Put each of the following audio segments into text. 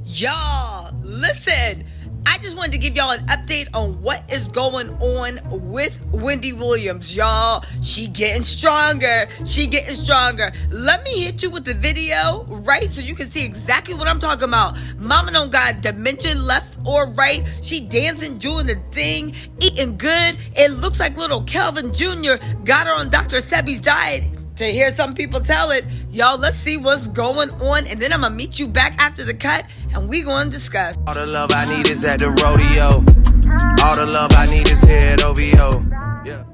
Y'all, listen. I just wanted to give y'all an update on what is going on with Wendy Williams, y'all. She getting stronger. Let me hit you with the video, right? So you can see exactly what I'm talking about. Mama don't got dementia left or right. She dancing, doing the thing, eating good. It looks like little Kelvin Jr. got her on Dr. Sebi's diet. To hear some people tell it. Y'all, let's see what's going on, and then I'm gonna meet you back after the cut, and we gonna discuss. All the love I need is at the rodeo. All the love I need is here at OVO. Yeah.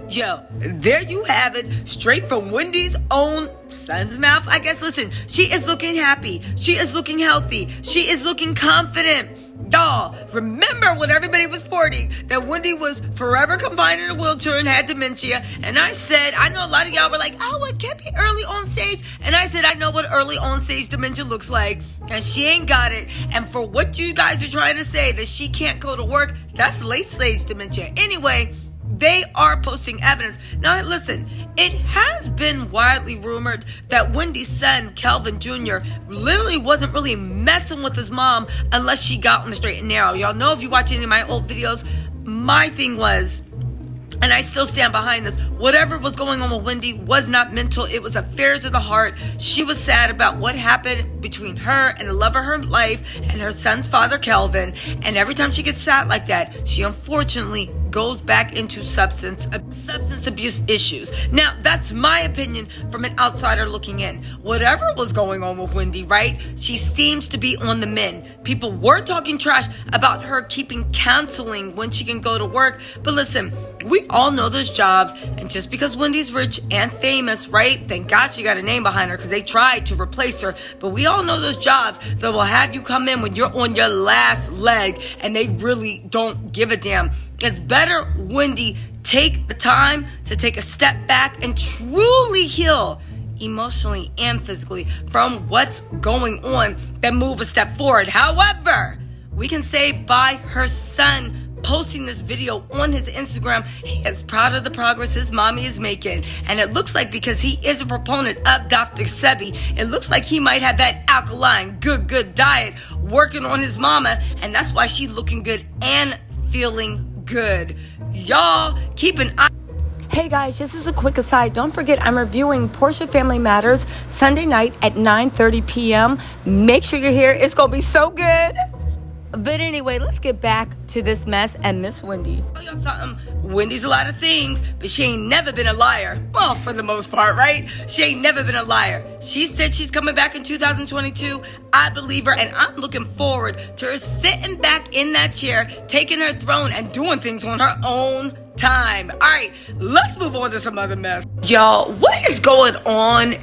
Yo, there you have it, straight from Wendy's own son's mouth, I guess. Listen, she is looking happy. She is looking healthy. She is looking confident. Y'all, remember when everybody was reporting that Wendy was forever confined in a wheelchair and had dementia? And I said, I know a lot of y'all were like, oh, it can't be early on stage. And I said, I know what early on stage dementia looks like. And she ain't got it. And for what you guys are trying to say that she can't go to work, that's late stage dementia. Anyway, they are posting evidence. Now, listen, it has been widely rumored that Wendy's son, Kelvin Jr., literally wasn't really messing with his mom unless she got on the straight and narrow. Y'all know if you watch any of my old videos, my thing was, and I still stand behind this, whatever was going on with Wendy was not mental. It was affairs of the heart. She was sad about what happened between her and the love of her life and her son's father, Kelvin. And every time she gets sad like that, she unfortunately goes back into substance abuse issues. Now, that's my opinion from an outsider looking in. Whatever was going on with Wendy, right? She seems to be on the mend. People were talking trash about her keeping counseling when she can go to work. But listen, we all know there's jobs, and just because Wendy's rich and famous, right? Thank God she got a name behind her because they tried to replace her. But we all know those jobs that will have you come in when you're on your last leg and they really don't give a damn. It's better, Wendy, take the time to take a step back and truly heal emotionally and physically from what's going on than move a step forward. However, we can say by her son posting this video on his Instagram, he is proud of the progress his mommy is making. And it looks like because he is a proponent of Dr. Sebi, it looks like he might have that alkaline, good diet working on his mama. And that's why she's looking good and feeling good. Y'all, keep an eye. Hey guys, this is a quick aside. Don't forget I'm reviewing Portia Family Matters Sunday night at 9:30 p.m. Make sure you're here. It's going to be so good. But anyway, let's get back to this mess and Miss Wendy. Tell y'all something. Wendy's a lot of things, but she ain't never been a liar. Well, for the most part, right? She ain't never been a liar. She said she's coming back in 2022. I believe her, and I'm looking forward to her sitting back in that chair, taking her throne and doing things on her own time. All right, let's move on to some other mess. Y'all, what is going on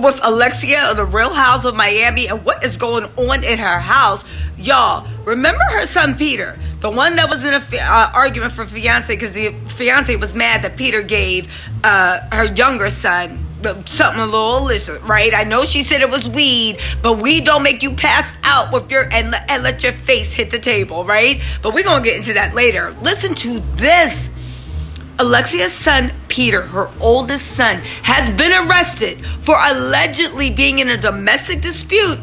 with Alexia of the Real House of Miami, and what is going on in her house? Y'all, remember her son Peter, the one that was in a argument for fiance because the fiance was mad that Peter gave her younger son something a little illicit, right? I know she said it was weed, but weed don't make you pass out with your and let your face hit the table, right? But we're gonna get into that later. Listen to this. Alexia's son, Peter, her oldest son, has been arrested for allegedly being in a domestic dispute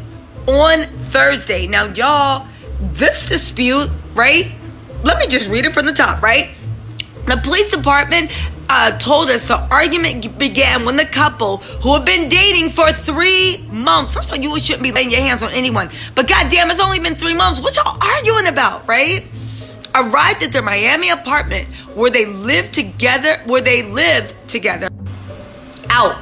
on Thursday. Now, y'all, this dispute, right? Let me just read it from the top, right? The police department told us the argument began when the couple, who have been dating for 3 months. First of all, you shouldn't be laying your hands on anyone. But goddamn, it's only been 3 months. What y'all arguing about, right? Arrived at their Miami apartment where they lived together. Out.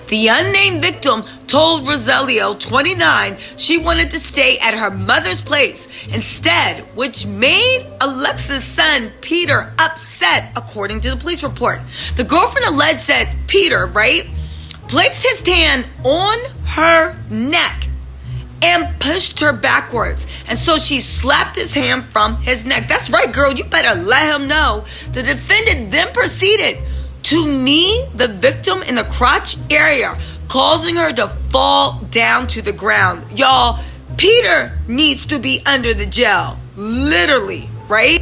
The unnamed victim told Rogelio, 29, she wanted to stay at her mother's place instead, which made Alexia's son, Peter, upset, according to the police report. The girlfriend alleged that Peter, right, placed his hand on her neck and pushed her backwards. And so she slapped his hand from his neck. That's right, girl. You better let him know. The defendant then proceeded to knee the victim in the crotch area, causing her to fall down to the ground. Y'all, Peter needs to be under the jail. literally, right?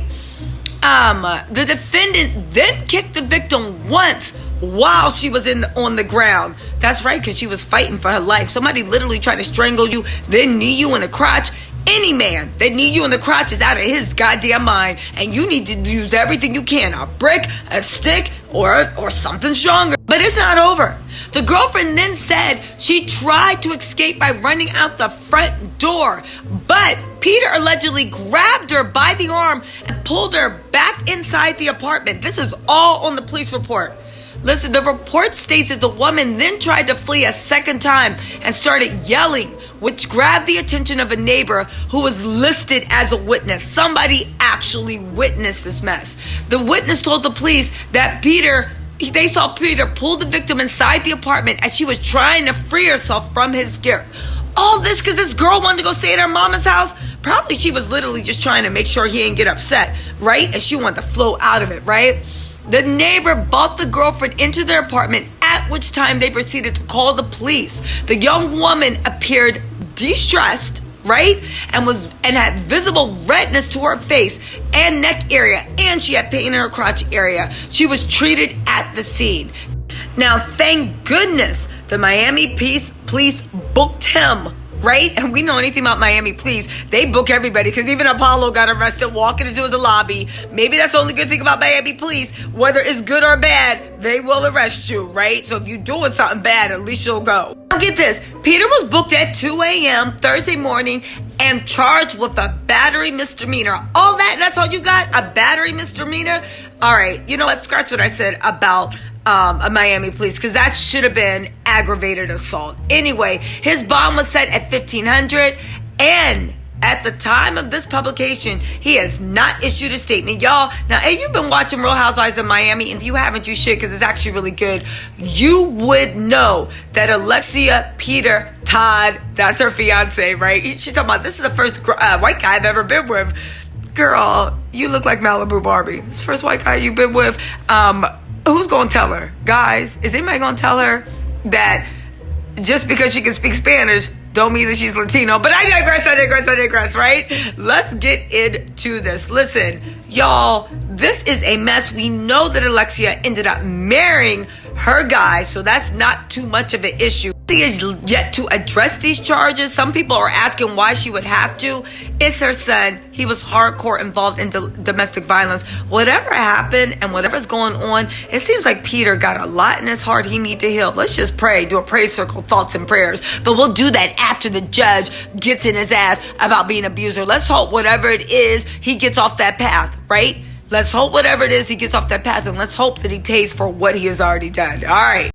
The defendant then kicked the victim once while she was on the ground. That's right, because she was fighting for her life. Somebody literally tried to strangle you, then knee you in the crotch. Any man that knee you in the crotch is out of his goddamn mind, and you need to use everything you can, a brick, a stick, or something stronger. But it's not over. The girlfriend then said she tried to escape by running out the front door, but Peter allegedly grabbed her by the arm and pulled her back inside the apartment. This is all on the police report. Listen, the report states that the woman then tried to flee a second time and started yelling, which grabbed the attention of a neighbor who was listed as a witness. Somebody actually witnessed this mess. The witness told the police that they saw Peter pull the victim inside the apartment as she was trying to free herself from his grip. All this because this girl wanted to go stay at her mama's house. Probably she was literally just trying to make sure he didn't get upset, right? And she wanted to flow out of it, right? The neighbor brought the girlfriend into their apartment, at which time they proceeded to call the police. The young woman appeared distressed, right? And had visible redness to her face and neck area, and she had pain in her crotch area. She was treated at the scene. Now, thank goodness the Miami police booked him, right? And we know anything about Miami police, they book everybody, because even Apollo got arrested walking into the lobby. Maybe that's the only good thing about Miami police. Whether it's good or bad, they will arrest you, right? So if you're doing something bad, at least you'll go. Now get this. Peter was booked at 2 a.m. Thursday morning and charged with a battery misdemeanor. All that's all you got? A battery misdemeanor? All right. You know what? Scratch what I said about a Miami police, because that should have been aggravated assault. Anyway, his bond was set at $1,500, and at the time of this publication, he has not issued a statement. Y'all, now if you've been watching Real Housewives of Miami, and if you haven't, you should, because it's actually really good, you would know that Alexia, Peter, Todd, that's her fiance, right? She's talking about, this is the first white guy I've ever been with. Girl, you look like Malibu Barbie. It's the first white guy you've been with. Who's gonna tell her? Guys, is anybody gonna tell her that just because she can speak Spanish don't mean that she's Latino? But I digress, right? Let's get into this. Listen, y'all, this is a mess. We know that Alexia ended up marrying her guy, so that's not too much of an issue. She is yet to address these charges. Some people are asking why she would have to. It's her son. He was hardcore involved in domestic violence. Whatever happened and whatever's going on, it seems like Peter got a lot in his heart he need to heal. Let's just pray, do a praise circle, thoughts and prayers. But we'll do that after the judge gets in his ass about being an abuser. Let's hope whatever it is, he gets off that path, right? Let's hope whatever it is, he gets off that path, and let's hope that he pays for what he has already done. All right.